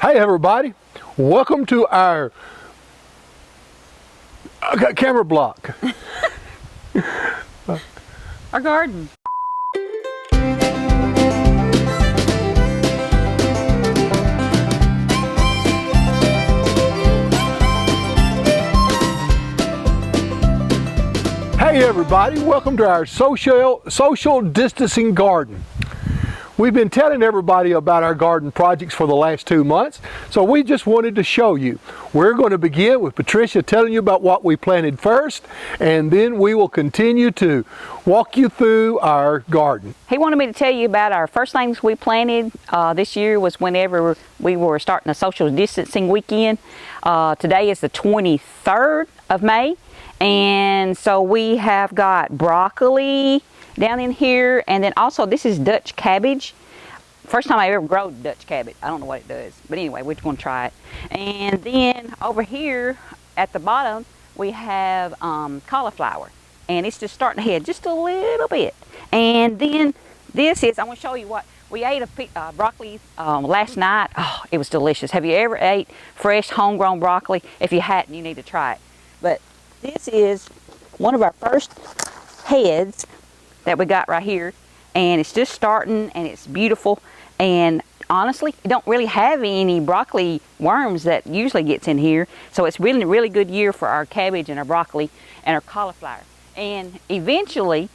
Hey everybody, welcome to our camera block. Our garden. Hey everybody, welcome to our social distancing garden. We've been telling everybody about our garden projects for the last 2 months, so we just wanted to show you. We're going to begin with Patricia telling you about what we planted first, and then we will continue to walk you through our garden. He wanted me to tell you about our first things we planted this year was whenever we were starting a social distancing weekend. Today is the 23rd of May, and so we have got broccoli down in here, and then also this is Dutch cabbage. First time I ever grow Dutch cabbage. I don't know what it does, but anyway, we're going to try it. And then over here at the bottom we have cauliflower, and it's just starting to head just a little bit. And then this is, I'm going to show you what we ate. A broccoli last night. Oh, it was delicious. Have you ever ate fresh homegrown broccoli? If you hadn't, you need to try it. But this is one of our first heads that we got right here, and it's just starting, and it's beautiful. And honestly, it don't really have any broccoli worms that usually gets in here, so it's really good year for our cabbage and our broccoli and our cauliflower. And eventually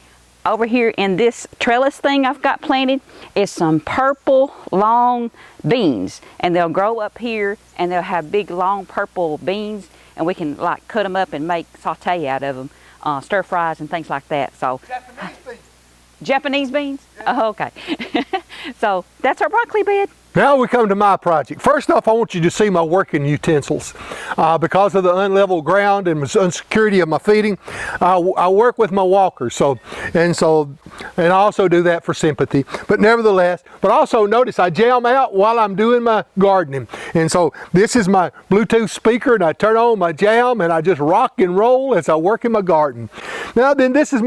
over here in this trellis thing I've got planted is some purple long beans, and they'll grow up here and they'll have big long purple beans, and we can like cut them up and make saute out of them, stir fries and things like that. So Japanese beans. Japanese beans? Yeah. Oh, okay. So that's our broccoli bed. Now we come to my project. First off, I want you to see my working utensils. Because of the unlevel ground and the insecurity of my feeding, I work with my walkers. And I also do that for sympathy. But nevertheless, but also notice I jam out while I'm doing my gardening. And so this is my Bluetooth speaker, and I turn on my jam and I just rock and roll as I work in my garden. Now then, this is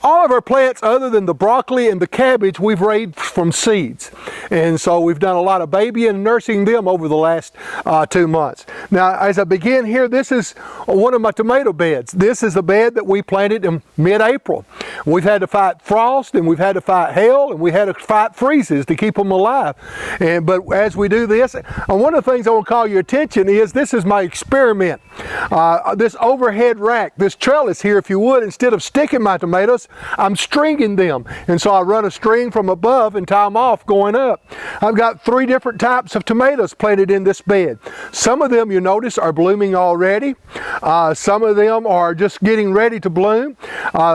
all of our plants other than the broccoli and the cabbage we've raised from seeds. And so we've done a lot of babying and nursing them over the last 2 months. Now, as I begin here, this is one of my tomato beds. This is a bed that we planted in mid-April. We've had to fight frost, and we've had to fight hail, and we had to fight freezes to keep them alive. But as we do this, one of the things I want to call your attention is this is my experiment. This overhead rack, this trellis here, if you would, instead of sticking my tomatoes, I'm stringing them. And so I run a string from above and tie them off going up. I've got 3 different types of tomatoes planted in this bed. Some of them, you notice, are blooming already. Some of them are just getting ready to bloom.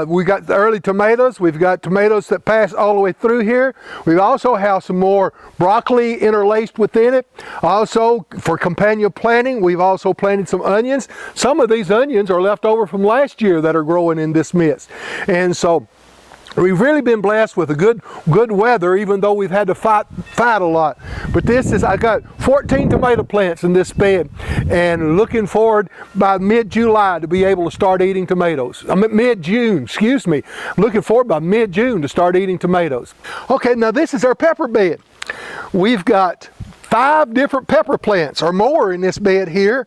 We got the early tomatoes. We've got tomatoes that pass all the way through here. We also have some more broccoli interlaced within it. Also, for companion planting, we've also planted some onions. Some of these onions are left over from last year that are growing in this midst. And so we've really been blessed with a good weather, even though we've had to fight a lot. But I got 14 tomato plants in this bed, and looking forward by mid-July to be able to start eating tomatoes. Mid-June, excuse me. Looking forward by mid-June to start eating tomatoes. Okay, now this is our pepper bed. We've got 5 different pepper plants or more in this bed here.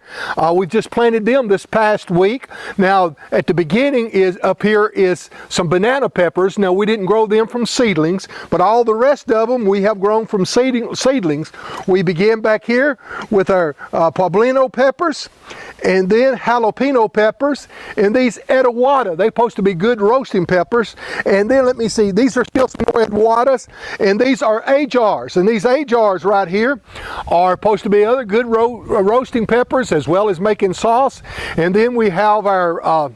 We've just planted them this past week. Now at the beginning up here is some banana peppers. Now we didn't grow them from seedlings, but all the rest of them we have grown from seedlings. We began back here with our poblano peppers, and then jalapeno peppers, and these etowata. They're supposed to be good roasting peppers. And then let me see, these are still some more etowatas, and these are ajars. And these ajars right here are supposed to be other good roasting peppers, as well as making sauce. And then we have our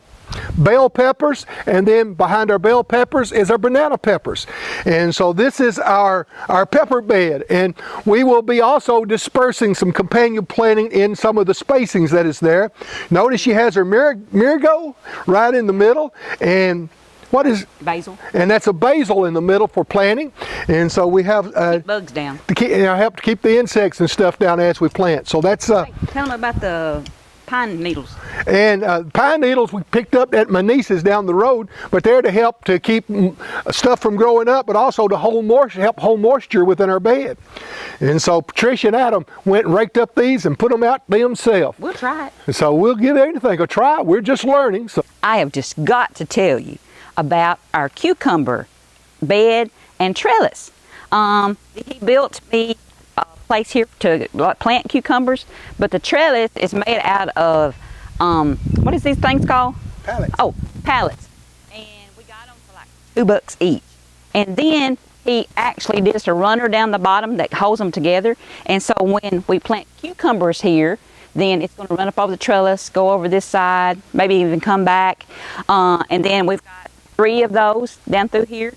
bell peppers, and then behind our bell peppers is our banana peppers. And so this is our pepper bed, and we will be also dispersing some companion planting in some of the spacings that is there. Notice she has her marigold right in the middle, and what is basil? And that's a basil in the middle for planting. And so we have keep bugs down. To help to keep the insects and stuff down as we plant. So that's tell them about the pine needles. And pine needles we picked up at my niece's down the road, but they're to help to keep stuff from growing up, but also to help hold moisture within our bed. And so Patricia and Adam went and raked up these and put them out themselves. We'll try it. So we'll give anything a try. We're just learning. So I have just got to tell you about our cucumber bed and trellis. He built me a place here to plant cucumbers, but the trellis is made out of, what is these things called? pallets. Oh, pallets. And we got them for like $2 each. And then he actually did us a runner down the bottom that holds them together. And so when we plant cucumbers here, then it's going to run up over the trellis, go over this side, maybe even come back. And then we've got 3 of those down through here.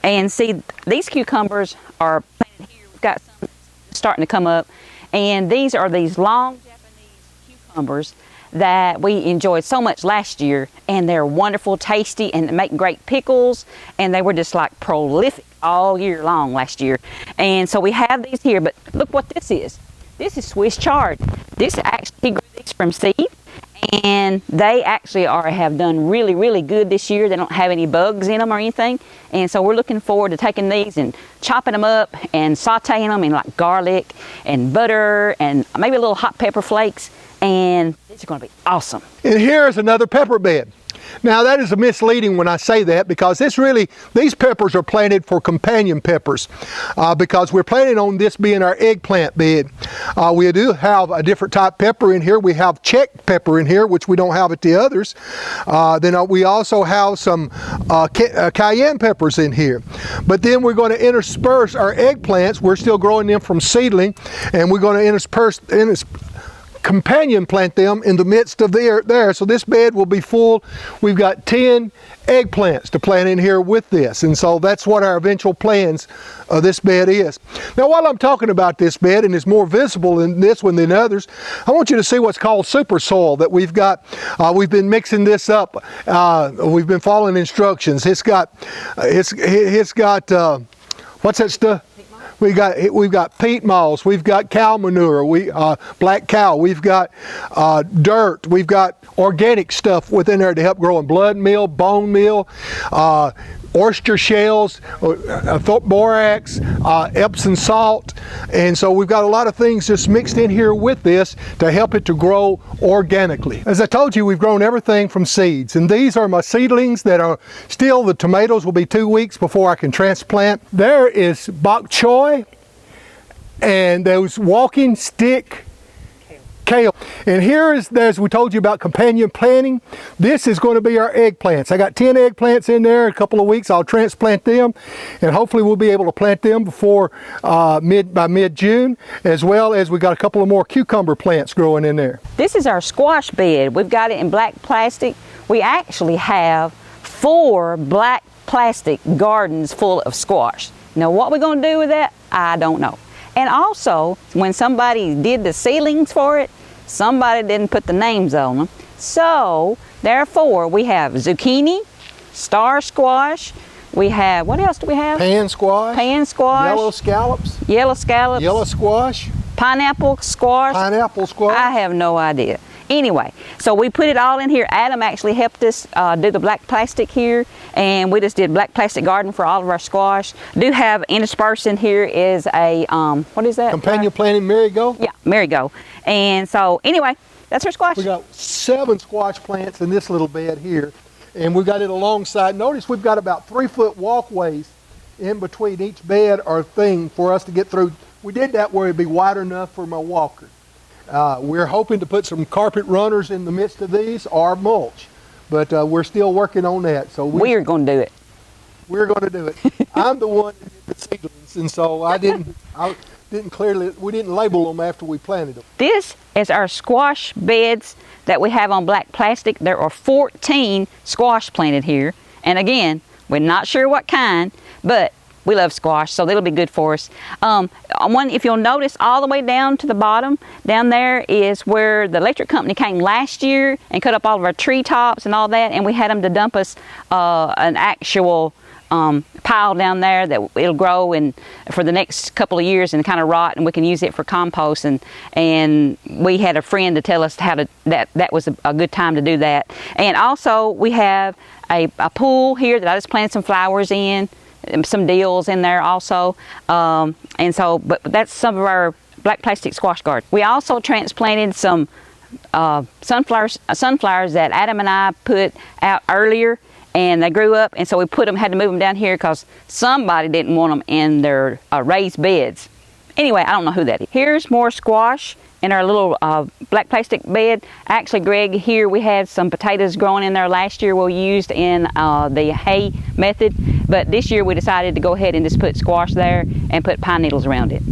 And see, these cucumbers are planted here. We've got some starting to come up. And these are these long Japanese cucumbers that we enjoyed so much last year. And they're wonderful, tasty, and make great pickles. And they were just like prolific all year long last year. And so we have these here, but look what this is. This is Swiss chard. This actually, he grew these from seed, and they actually have done really, really good this year. They don't have any bugs in them or anything. And so we're looking forward to taking these and chopping them up and sauteing them in like garlic and butter and maybe a little hot pepper flakes. And these are going to be awesome. And here is another pepper bed. Now that is a misleading when I say that, because these peppers are planted for companion peppers, because we're planning on this being our eggplant bed. We do have a different type pepper in here. We have check pepper in here, which we don't have at the others. Then we also have some cayenne peppers in here. But then we're going to intersperse our eggplants. We're still growing them from seedling, and we're going to intersperse companion plant them in the midst of there. So this bed will be full. We've got 10 eggplants to plant in here with this, and so that's what our eventual plans of this bed is. Now while I'm talking about this bed, and it's more visible in this one than others, I want you to see what's called super soil that we've got. We've been mixing this up. We've been following instructions. It's got what's that stuff? We've got peat moss, we've got cow manure, black cow, we've got dirt, we've got organic stuff within there to help grow in blood meal, bone meal, oyster shells, borax, Epsom salt. And so we've got a lot of things just mixed in here with this to help it to grow organically. As I told you, we've grown everything from seeds, and these are my seedlings that are still, the tomatoes will be 2 weeks before I can transplant. There is bok choy and those walking stick kale. And here is, as we told you about companion planting, this is going to be our eggplants. I got 10 eggplants in there. In a couple of weeks I'll transplant them, and hopefully we'll be able to plant them before by mid-June, as well as we got a couple of more cucumber plants growing in there. This is our squash bed. We've got it in black plastic. We actually have 4 black plastic gardens full of squash. Now what we're going to do with that, I don't know. And also, when somebody did the ceilings for it, somebody didn't put the names on them. So, therefore, we have zucchini, star squash, we have, what else do we have? Pan squash. Pan squash. Yellow scallops. Yellow scallops. Yellow squash. Pineapple squash. Pineapple squash. I have no idea. Anyway, so we put it all in here. Adam actually helped us do the black plastic here, and we just did black plastic garden for all of our squash. Do have interspersed in here is a, what is that? Companion planting marigold. Yeah, marigold. And so anyway, that's our squash. We got 7 squash plants in this little bed here, and we've got it alongside. Notice we've got about 3-foot walkways in between each bed or thing for us to get through. We did that where it'd be wide enough for my walker. We're hoping to put some carpet runners in the midst of these, or mulch, but we're still working on that. So we're going to do it. We're going to do it. I'm the one that did the seedlings, and so we didn't label them after we planted them. This is our squash beds that we have on black plastic. There are 14 squash planted here, and again, we're not sure what kind, but we love squash, so it'll be good for us. If you'll notice, all the way down to the bottom, down there is where the electric company came last year and cut up all of our tree tops and all that, and we had them to dump us an actual pile down there that it'll grow and for the next couple of years and kind of rot, and we can use it for compost. And we had a friend to tell us how to that was a good time to do that. And also we have a pool here that I just planted some flowers in, some dills in there also. And so, but that's some of our black plastic squash garden. We also transplanted some sunflowers that Adam and I put out earlier, and they grew up, and so we had to move them down here because somebody didn't want them in their raised beds. Anyway, I don't know who that is. Here's more squash in our little black plastic bed. Actually, Greg, here we had some potatoes growing in there last year we used in the hay method, but this year we decided to go ahead and just put squash there and put pine needles around it.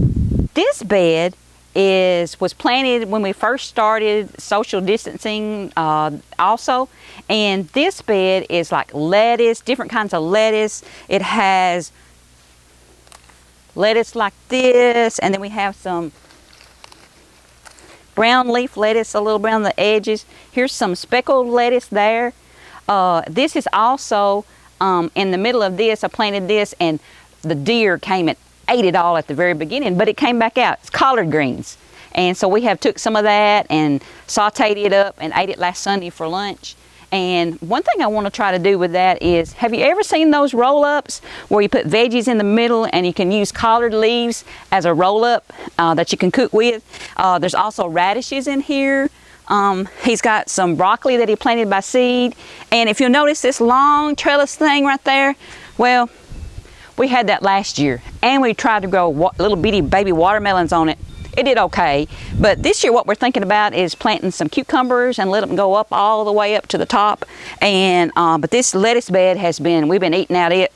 This bed was planted when we first started social distancing also, and this bed is like lettuce, different kinds of lettuce. It has lettuce like this, and then we have some brown leaf lettuce, a little brown on the edges. Here's some speckled lettuce there. This is also in the middle of this. I planted this, and the deer came and ate it all at the very beginning, but it came back out. It's collard greens, and so we have took some of that and sauteed it up and ate it last Sunday for lunch. And one thing I want to try to do with that is, have you ever seen those roll-ups where you put veggies in the middle and you can use collard leaves as a roll-up that you can cook with? There's also radishes in here. He's got some broccoli that he planted by seed, and if you'll notice this long trellis thing right there, well, we had that last year, and we tried to grow little bitty baby watermelons on it. It did okay, but this year what we're thinking about is planting some cucumbers and let them go up all the way up to the top. And but this lettuce bed we've been eating out it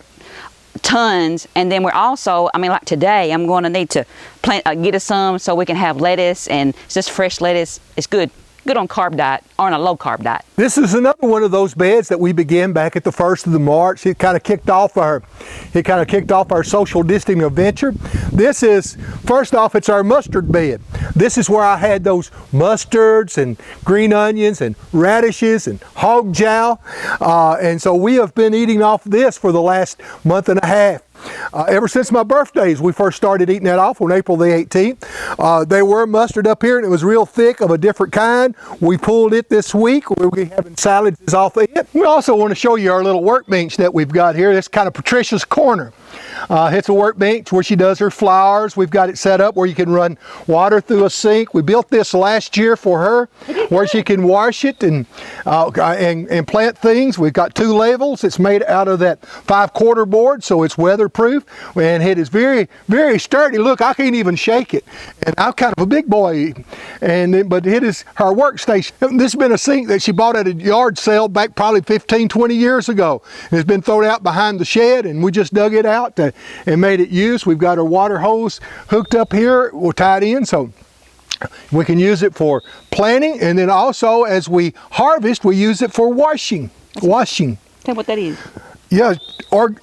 tons, and then we're also, like today, I'm going to need to get us some so we can have lettuce, and it's just fresh lettuce. It's good on carb diet, or on a low carb diet. This is another one of those beds that we began back at the 1st of the March. It kind of kicked off our social distancing adventure. This is, first off, it's our mustard bed. This is where I had those mustards and green onions and radishes and hog jowl. And so we have been eating off this for the last month and a half. Ever since my birthdays, we first started eating that off on April the 18th. They were mustard up here, and it was real thick of a different kind. We pulled it this week. We'll be having salads off of it. We also want to show you our little workbench that we've got here. It's kind of Patricia's corner. It's a workbench where she does her flowers. We've got it set up where you can run water through a sink. We built this last year for her, where she can wash it and plant things. We've got 2 levels. It's made out of that 5/4 board, so it's weatherproof, and it is very, very sturdy. Look, I can't even shake it, and I'm kind of a big boy. But it is her workstation. This has been a sink that she bought at a yard sale back probably 15, 20 years ago. It's been thrown out behind the shed, and we just dug it out and made it use. We've got our water hose hooked up here. We're tied in, so we can use it for planting, and then also as we harvest, we use it for washing. Tell me what that is. Yeah, or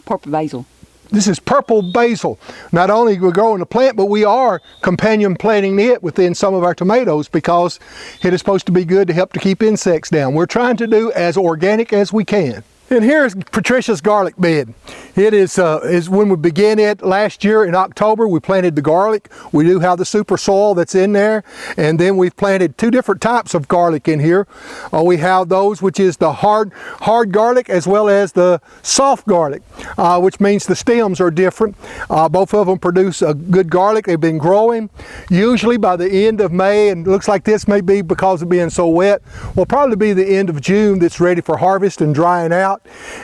purple basil. This is purple basil. Not only we're growing a plant, but we are companion planting it within some of our tomatoes because it is supposed to be good to help to keep insects down. We're trying to do as organic as we can. And here's Patricia's garlic bed. It is when we began it last year in October. We planted the garlic. We do have the super soil that's in there, and then we've planted 2 different types of garlic in here. We have those which is the hard garlic as well as the soft garlic, which means the stems are different. Both of them produce a good garlic. They've been growing. Usually by the end of May, and it looks like this may be because of being so wet, will probably be the end of June that's ready for harvest and drying out.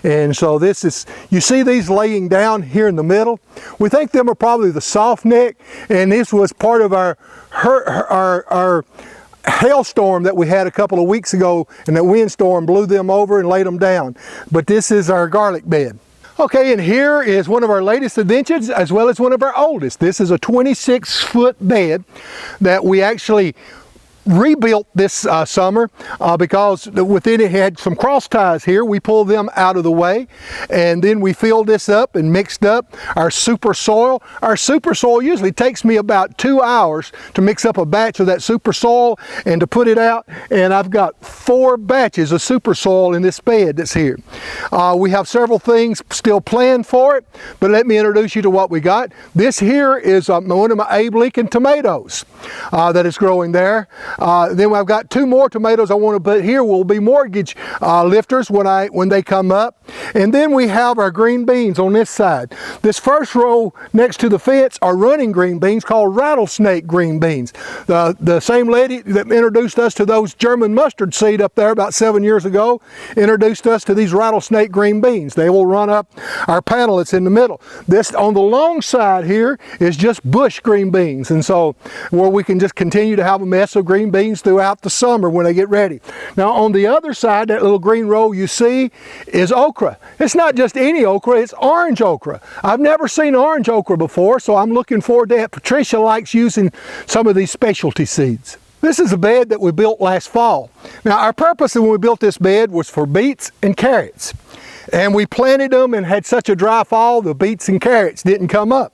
And so this is, you see these laying down here in the middle. We think them are probably the soft neck, and this was part of our hailstorm that we had a couple of weeks ago, and that windstorm blew them over and laid them down. But this is our garlic bed. Okay, and here is one of our latest inventions as well as one of our oldest. This is a 26-foot bed that we actually rebuilt this summer because within it had some cross ties here. We pulled them out of the way, and then we filled this up and mixed up our super soil. Our super soil usually takes me about 2 hours to mix up a batch of that super soil and to put it out, and I've got 4 batches of super soil in this bed that's here. We have several things still planned for it, but let me introduce you to what we got. This here is one of my Abe Lincoln tomatoes that is growing there. Then I've got 2 more tomatoes I want to put here will be mortgage lifters when they come up. And then we have our green beans on this side. This first row next to the fence are running green beans called rattlesnake green beans. The same lady that introduced us to those German mustard seed up there about 7 years ago introduced us to these rattlesnake green beans. They will run up our panel that's in the middle. This on the long side here is just bush green beans, and so where we can just continue to have a mess of green beans throughout the summer when they get ready. Now on the other side, that little green row you see is okra. It's not just any okra, it's orange okra. I've never seen orange okra before, so I'm looking forward to that. Patricia likes using some of these specialty seeds. This is a bed that we built last fall. Now our purpose when we built this bed was for beets and carrots. And we planted them and had such a dry fall, the beets and carrots didn't come up.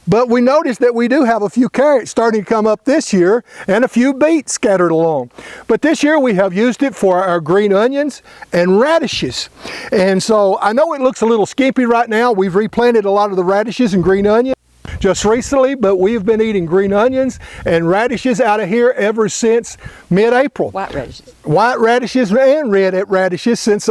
But we noticed that we do have a few carrots starting to come up this year and a few beets scattered along. But this year we have used it for our green onions and radishes. And so I know it looks a little skimpy right now. We've replanted a lot of the radishes and green onions just recently, but we've been eating green onions and radishes out of here ever since mid-April. White radishes. White radishes and red radishes since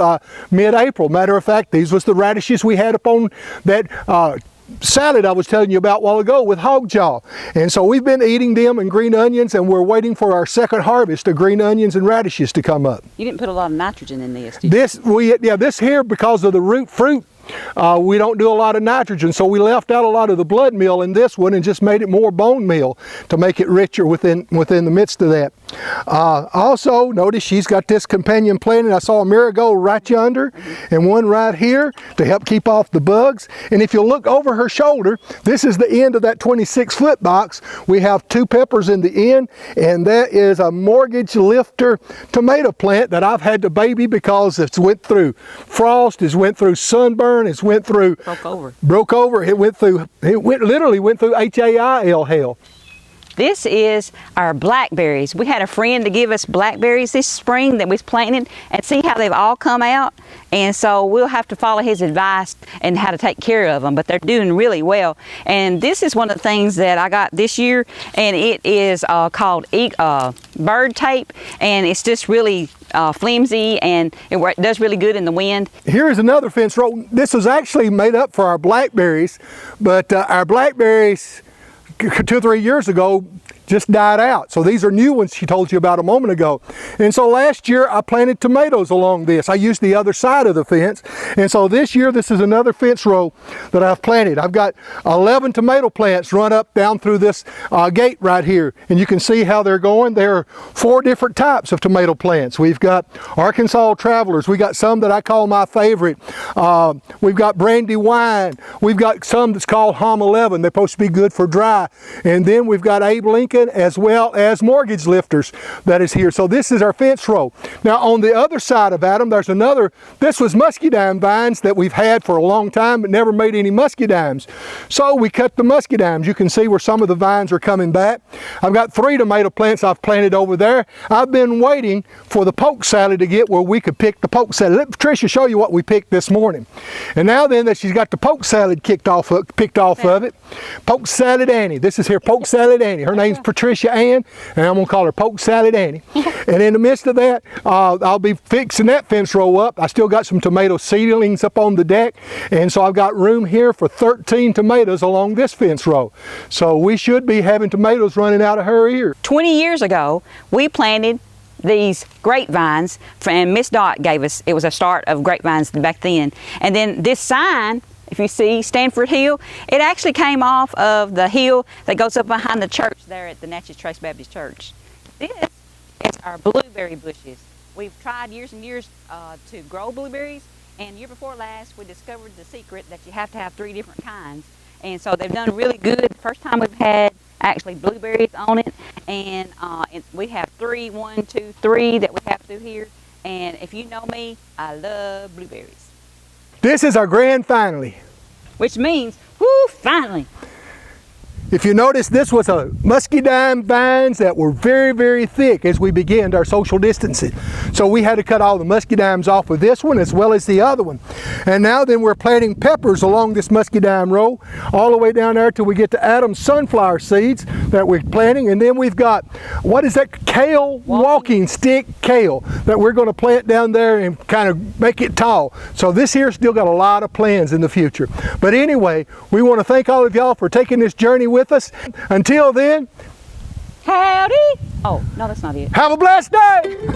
mid-April. Matter of fact, these was the radishes we had up on that salad I was telling you about a while ago with hog jaw. And so we've been eating them and green onions, and we're waiting for our second harvest of green onions and radishes to come up. You didn't put a lot of nitrogen in this, did you? This here, because of the root fruit, we don't do a lot of nitrogen, so we left out a lot of the blood meal in this one and just made it more bone meal to make it richer within the midst of that. Also, notice she's got this companion plant, and I saw a marigold right yonder and one right here to help keep off the bugs. And if you look over her shoulder, this is the end of that 26-foot box. We have 2 peppers in the end, and that is a mortgage lifter tomato plant that I've had to baby because it's went through frost, it's went through sunburn, it's went through broke over. It literally went through HAIL hell. This is our blackberries. We had a friend to give us blackberries this spring that we planted, and see how they've all come out. And so we'll have to follow his advice and how to take care of them, but they're doing really well. And this is one of the things that I got this year, and it is called bird tape, and it's just really flimsy, and it does really good in the wind. Here's another fence row. This was actually made up for our blackberries, but our blackberries 2 or 3 years ago just died out. So these are new ones she told you about a moment ago. And so last year I planted tomatoes along this. I used the other side of the fence. And so this year this is another fence row that I've planted. I've got 11 tomato plants run up down through this gate right here. And you can see how they're going. There are 4 different types of tomato plants. We've got Arkansas Travelers. We got some that I call my favorite. We've got Brandywine. We've got some that's called Hom 11. They're supposed to be good for dry. And then we've got Abe Lincoln as well as mortgage lifters that is here. So this is our fence row. Now on the other side of Adam, there's another. This was muscadine vines that we've had for a long time but never made any muscadines. So we cut the muscadines. You can see where some of the vines are coming back. I've got 3 tomato plants I've planted over there. I've been waiting for the poke salad to get where we could pick the poke salad. Let Patricia show you what we picked this morning. And now then that she's got the poke salad picked off of it, Poke Salad Annie. This is here Poke Salad Annie. Her name's Patricia Ann, and I'm going to call her Poke Salad Annie. And in the midst of that, I'll be fixing that fence row up. I still got some tomato seedlings up on the deck, and so I've got room here for 13 tomatoes along this fence row. So we should be having tomatoes running out of her ear. 20 years ago, we planted these grapevines, and Miss Dot gave us, it was a start of grapevines back then. And then this sign, if you see Stanford Hill, it actually came off of the hill that goes up behind the church there at the Natchez Trace Baptist Church. This is our blueberry bushes. We've tried years and years to grow blueberries, and year before last we discovered the secret that you have to have 3 different kinds. And so they've done really good. The first time we've had actually blueberries on it, and we have 3, 1, 2, 3 that we have through here. And if you know me, I love blueberries. This is our grand finale. Which means, whoo, finally. If you notice, this was a muscadine vines that were very, very thick as we began our social distancing. So we had to cut all the muscadines off of this one as well as the other one. And now then we're planting peppers along this muscadine row all the way down there till we get to Adam's sunflower seeds that we're planting. And then we've got, what is that? Kale, walking stick kale that we're going to plant down there and kind of make it tall. So this here still got a lot of plans in the future. But anyway, we want to thank all of y'all for taking this journey with us. Until then, howdy. Oh, no, that's not it. Have a blessed day.